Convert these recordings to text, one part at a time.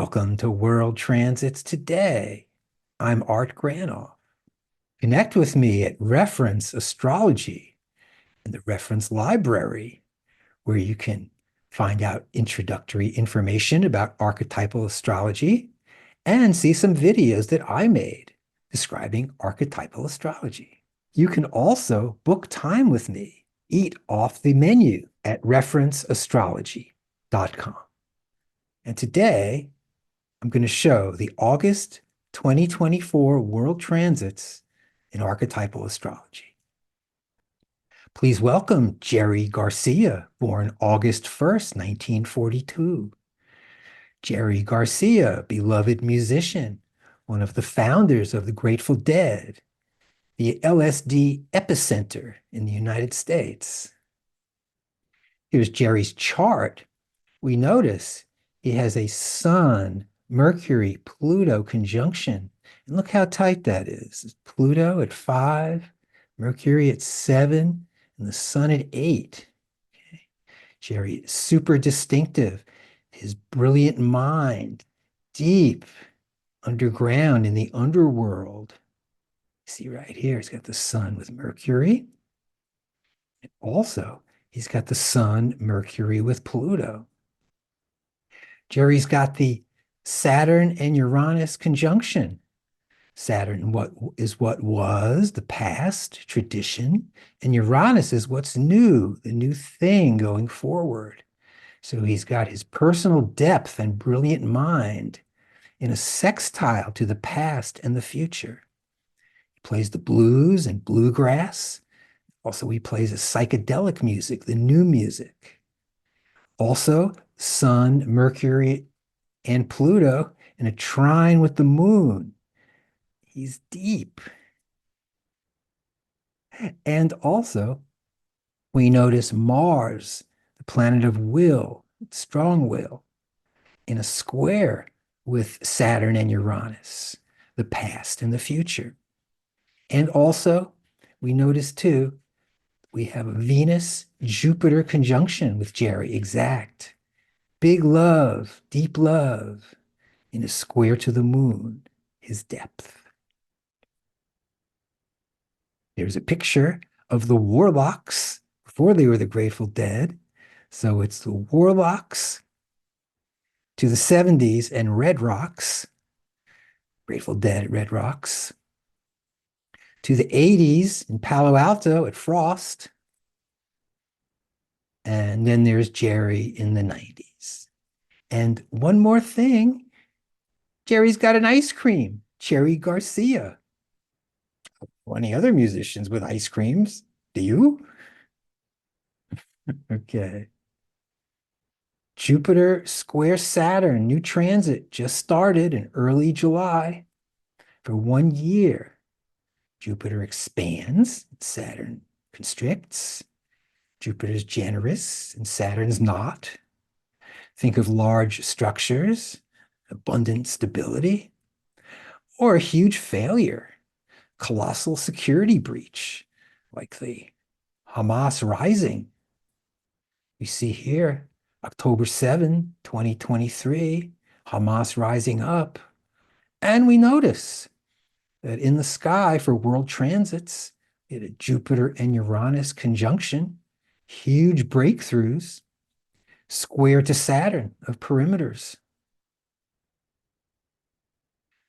Welcome to World Transits Today. I'm Art Granoff. Connect with me at Reference Astrology in the Reference Library, where you can find out introductory information about archetypal astrology and see some videos that I made describing archetypal astrology. You can also book time with me, eat off the menu at referenceastrology.com. And today, I'm going to show the August 2024 world transits in archetypal astrology. Please welcome Jerry Garcia, born August 1st, 1942. Jerry Garcia, beloved musician, one of the founders of the Grateful Dead, the LSD epicenter in the United States. Here's Jerry's chart. We notice he has a Sun, Mercury, Pluto conjunction. And look how tight that is. Pluto at 5, Mercury at 7, and the Sun at 8. Okay. Jerry is super distinctive. His brilliant mind, deep underground in the underworld. See right here, he's got the Sun with Mercury. And also, he's got the Sun, Mercury with Pluto. Jerry's got the Saturn and Uranus conjunction. Saturn is what was, the past, tradition, and Uranus is what's new, the new thing going forward. So he's got his personal depth and brilliant mind in a sextile to the past and the future. He plays the blues and bluegrass. Also, he plays a psychedelic music, the new music. Also, Sun, Mercury, and Pluto in a trine with the moon. He's deep. And also, we notice Mars, the planet of will, strong will, in a square with Saturn and Uranus, the past and the future. And also, we notice too, we have a Venus-Jupiter conjunction with Jerry, exact. Big love, deep love, in a square to the moon, his depth. There's a picture of the Warlocks before they were the Grateful Dead. So it's the Warlocks to the 70s and Red Rocks, Grateful Dead at Red Rocks, to the 80s in Palo Alto at Frost, and then there's Jerry in the 90s. And one more thing, Jerry's got an ice cream, Jerry Garcia. Any other musicians with ice creams? Do you? Okay. Jupiter square Saturn, new transit just started in early July. For 1 year, Jupiter expands, Saturn constricts. Jupiter's generous and Saturn's not. Think of large structures, abundant stability, or a huge failure, colossal security breach, like the Hamas rising. We see here, October 7, 2023, Hamas rising up. And we notice that in the sky for world transits, we had a Jupiter and Uranus conjunction, huge breakthroughs, square to Saturn of perimeters.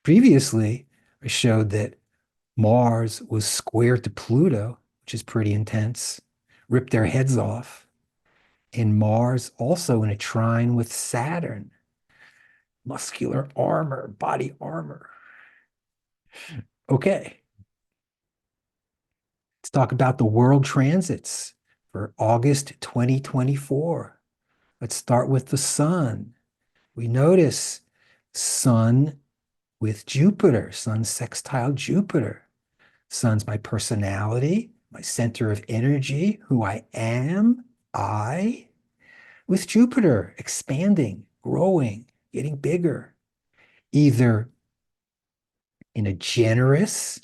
Previously, I showed that Mars was square to Pluto, which is pretty intense, ripped their heads off. And Mars also in a trine with Saturn, muscular armor, body armor. Okay. Let's talk about the world transits for August 2024. Let's start with the Sun. We notice Sun with Jupiter, Sun sextile Jupiter. Sun's my personality, my center of energy, who I am, I, with Jupiter expanding, growing, getting bigger, either in a generous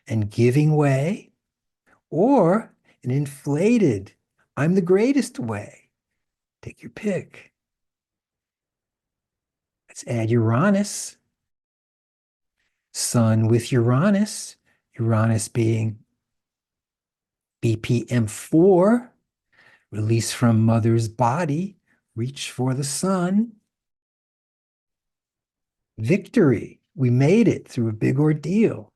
and giving way or an inflated, I'm the greatest way. Take your pick. Let's add Uranus. Sun with Uranus. Uranus being BPM4, release from mother's body, reach for the sun. Victory. We made it through a big ordeal.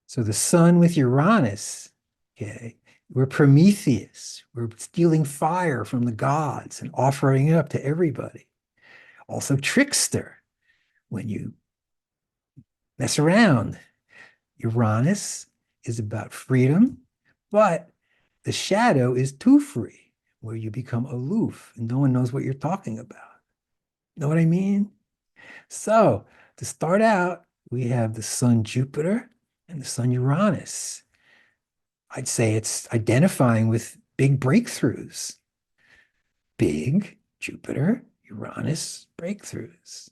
So the sun with Uranus, okay, we're Prometheus. We're stealing fire from the gods and offering it up to everybody. Also trickster, when you mess around. Uranus is about freedom, but the shadow is too free, where you become aloof and no one knows what you're talking about. Know what I mean? So to start out, we have the sun Jupiter and the sun Uranus. I'd say it's identifying with big breakthroughs. Big Jupiter, Uranus breakthroughs.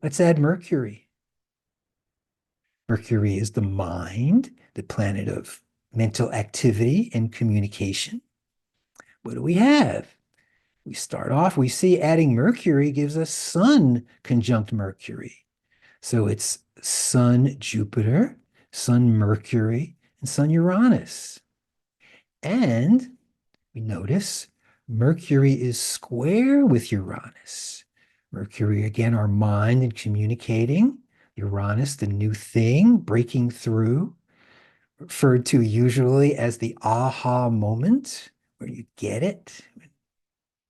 Let's add Mercury. Mercury is the mind, the planet of mental activity and communication. What do we have? We start off, we see adding Mercury gives us Sun conjunct Mercury. So it's Sun Jupiter, Sun Mercury, and Sun Uranus. And we notice Mercury is square with Uranus. Mercury, again, our mind and communicating. Uranus, the new thing, breaking through, referred to usually as the aha moment, where you get it,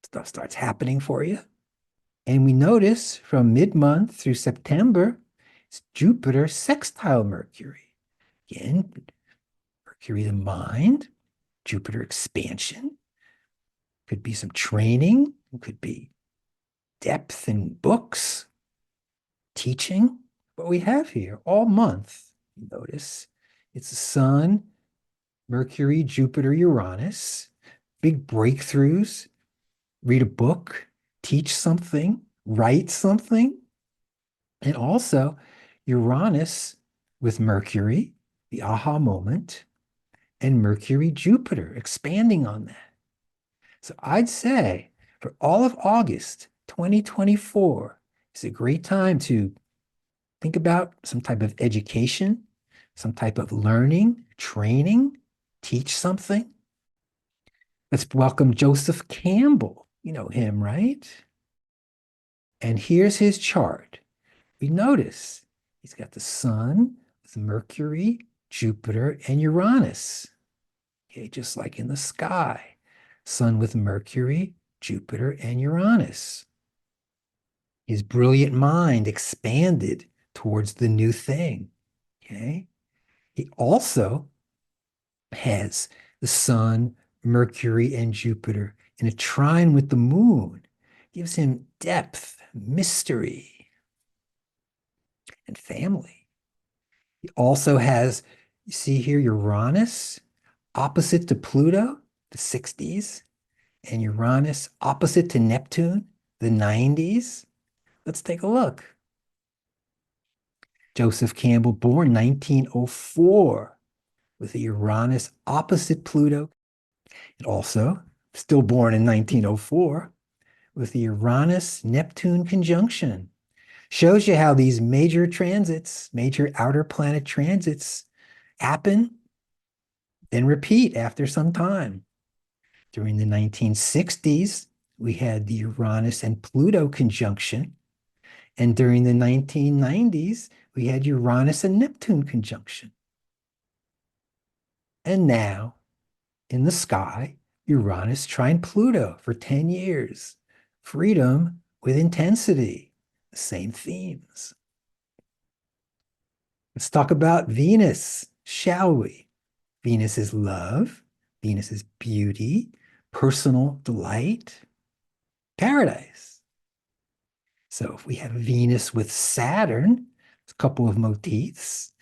stuff starts happening for you. And we notice from mid-month through September, it's Jupiter sextile Mercury. Again, Mercury the mind, Jupiter expansion. Could be some training, it could be depth in books, teaching. What we have here all month, you notice, it's the Sun, Mercury, Jupiter, Uranus, big breakthroughs, read a book, teach something, write something. And also Uranus with Mercury, the aha moment, and Mercury, Jupiter, expanding on that. So I'd say for all of August 2024, it's a great time to think about some type of education, some type of learning, training, teach something. Let's welcome Joseph Campbell. You know him, right? And here's his chart. We notice he's got the sun with Mercury, Jupiter, and Uranus. Okay, just like in the sky. Sun with Mercury, Jupiter, and Uranus. His brilliant mind expanded towards the new thing. Okay. He also has the sun, Mercury, and Jupiter in a trine with the moon. Gives him depth, mystery, and family. He also has, you see here, Uranus opposite to Pluto, the 60s, and Uranus opposite to Neptune, the 90s. Let's take a look. Joseph Campbell, born 1904, with a Uranus opposite Pluto, and also still born in 1904, with the Uranus-Neptune conjunction. Shows you how these major transits, major outer planet transits, happen, then repeat after some time. During the 1960s, we had the Uranus and Pluto conjunction. And during the 1990s, we had Uranus and Neptune conjunction. And now, in the sky, Uranus trine Pluto for 10 years. Freedom with intensity, the same themes. Let's talk about Venus, shall we? Venus is love. Venus is beauty, personal delight, paradise. So if we have Venus with Saturn, a couple of motifs.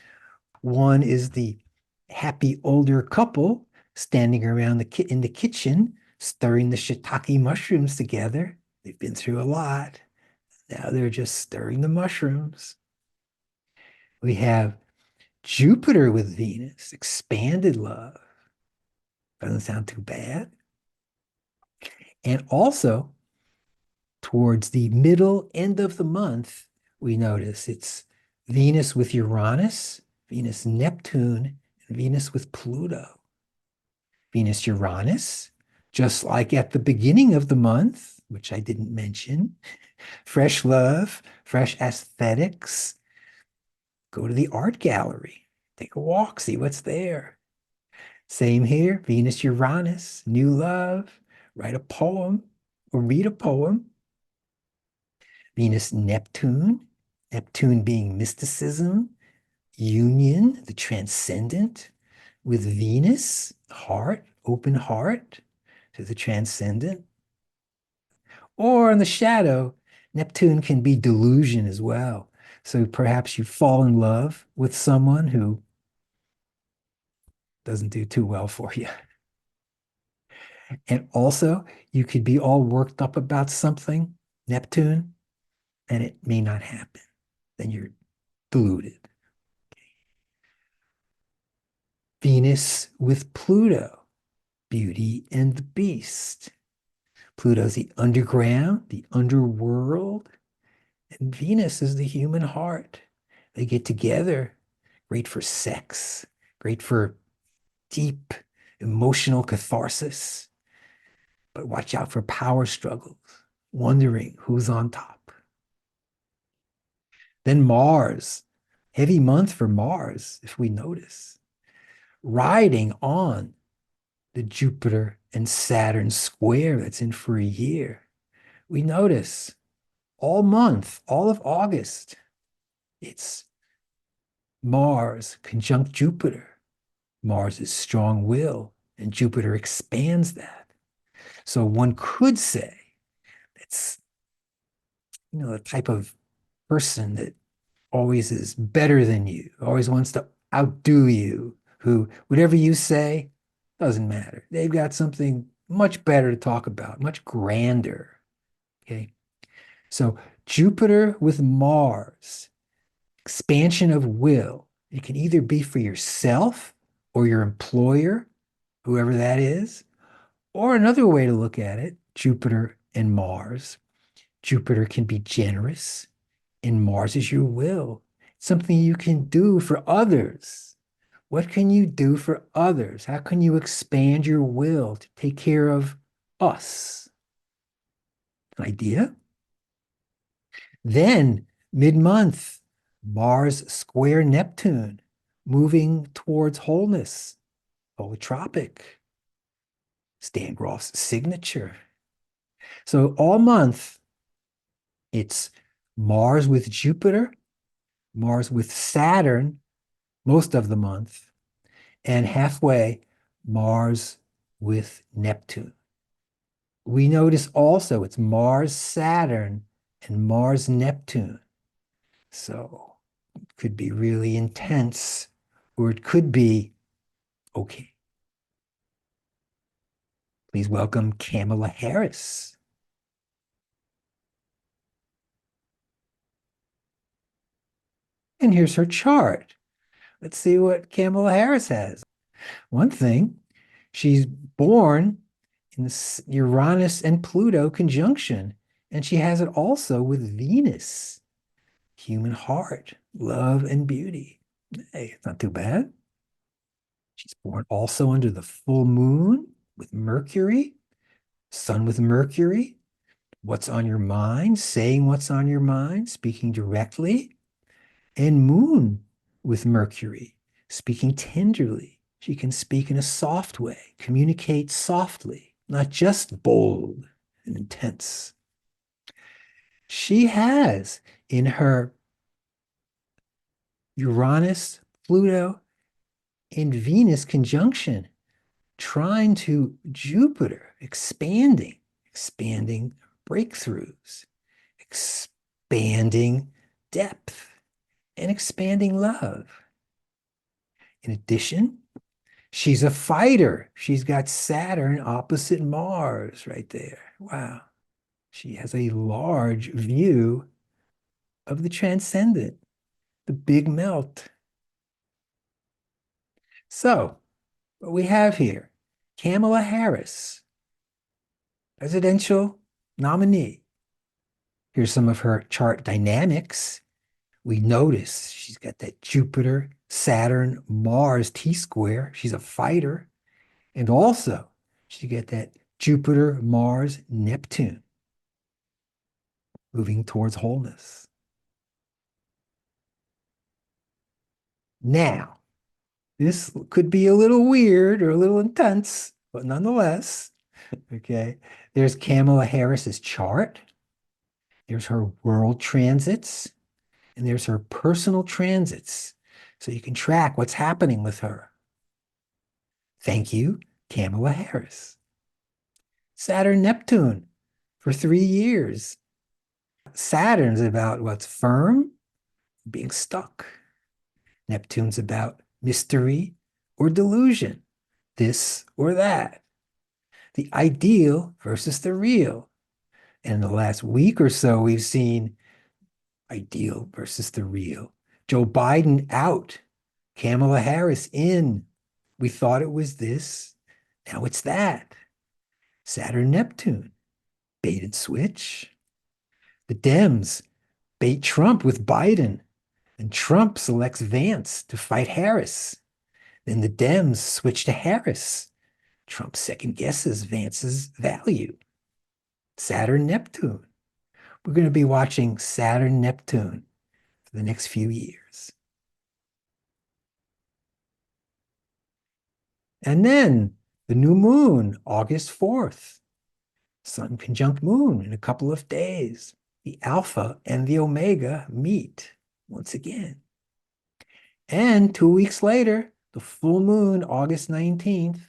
One is the happy older couple standing around in the kitchen, stirring the shiitake mushrooms together. They've been through a lot. Now they're just stirring the mushrooms. We have Jupiter with Venus, expanded love. Doesn't sound too bad. And also towards the middle end of the month, we notice it's Venus with Uranus, Venus Neptune, and Venus with Pluto. Venus Uranus, just like at the beginning of the month, which I didn't mention, fresh love, fresh aesthetics. Go to the art gallery, take a walk, see what's there. Same here, Venus Uranus, new love, write a poem or read a poem. Venus Neptune, Neptune being mysticism, union, the transcendent, with Venus, heart, open heart to the transcendent. Or in the shadow, Neptune can be delusion as well. So perhaps you fall in love with someone who doesn't do too well for you. And also, you could be all worked up about something, Neptune, and it may not happen. Then you're deluded. Venus with Pluto, Beauty and the Beast. Pluto's the underground, the underworld, and Venus is the human heart. They get together, great for sex, great for deep emotional catharsis. But watch out for power struggles, wondering who's on top. Then Mars, heavy month for Mars, if we notice, riding on the Jupiter and Saturn square that's in for a year. We notice all month, all of August, it's Mars conjunct Jupiter. Mars is strong will, and Jupiter expands that. So one could say it's, the type of person that always is better than you, always wants to outdo you, who, whatever you say, doesn't matter. They've got something much better to talk about, much grander. Okay. So Jupiter with Mars, expansion of will. It can either be for yourself or your employer, whoever that is, or another way to look at it, Jupiter and Mars. Jupiter can be generous, and Mars is your will. It's something you can do for others. What can you do for others? How can you expand your will to take care of us? An idea? Then, mid-month, Mars square Neptune, moving towards wholeness, holotropic, Stan Grof's signature. So all month, it's Mars with Jupiter, Mars with Saturn, most of the month, and halfway, Mars with Neptune. We notice also it's Mars, Saturn, and Mars, Neptune. So it could be really intense, or it could be okay. Please welcome Kamala Harris. And here's her chart. Let's see what Kamala Harris has. One thing, she's born in the Uranus and Pluto conjunction, and she has it also with Venus, human heart, love and beauty. Hey, it's not too bad. She's born also under the full moon with Mercury, sun with Mercury. What's on your mind, saying what's on your mind, speaking directly, and moon with Mercury, speaking tenderly. She can speak in a soft way, communicate softly, not just bold and intense. She has in her Uranus, Pluto, and Venus conjunction, trying to Jupiter, expanding breakthroughs, expanding depth, and expanding love. In addition, she's a fighter. She's got Saturn opposite Mars right there. Wow. She has a large view of the transcendent, the big melt. So, what we have here, Kamala Harris, presidential nominee, Here's some of her chart dynamics. We notice she's got that Jupiter, Saturn, Mars T-square. She's a fighter. And also, she got that Jupiter, Mars, Neptune moving towards wholeness. Now, this could be a little weird or a little intense, but nonetheless, okay, there's Kamala Harris's chart. There's her world transits, and there's her personal transits. So you can track what's happening with her. Thank you, Kamala Harris. Saturn, Neptune for 3 years. Saturn's about what's firm, being stuck. Neptune's about mystery or delusion, this or that. The ideal versus the real. And in the last week or so, we've seen ideal versus the real. Joe Biden out, Kamala Harris in. We thought it was this, now it's that. Saturn, Neptune, bait and switch. The Dems bait Trump with Biden, and Trump selects Vance to fight Harris. Then the Dems switch to Harris. Trump second guesses Vance's value. Saturn, Neptune. We're going to be watching Saturn, Neptune for the next few years. And then the new moon, August 4th. Sun conjunct moon in a couple of days. The Alpha and the Omega meet once again. And 2 weeks later, the full moon, August 19th,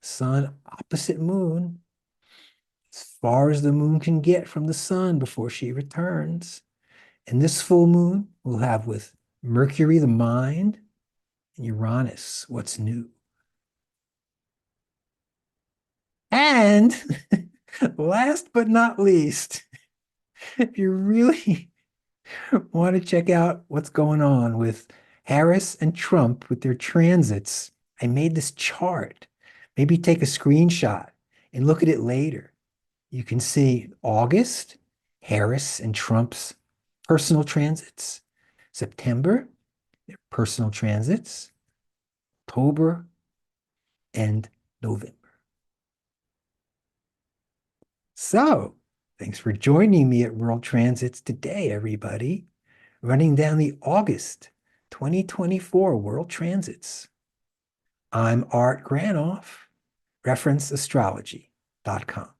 Sun opposite moon, as far as the moon can get from the sun before she returns. And this full moon will have with Mercury, the mind, and Uranus, what's new. And last but not least, if you really want to check out what's going on with Harris and Trump with their transits, I made this chart. Maybe take a screenshot and look at it later. You can see August, Harris and Trump's personal transits. September, their personal transits. October and November. So, thanks for joining me at World Transits today, everybody. Running down the August 2024 World Transits. I'm Art Granoff, referenceastrology.com.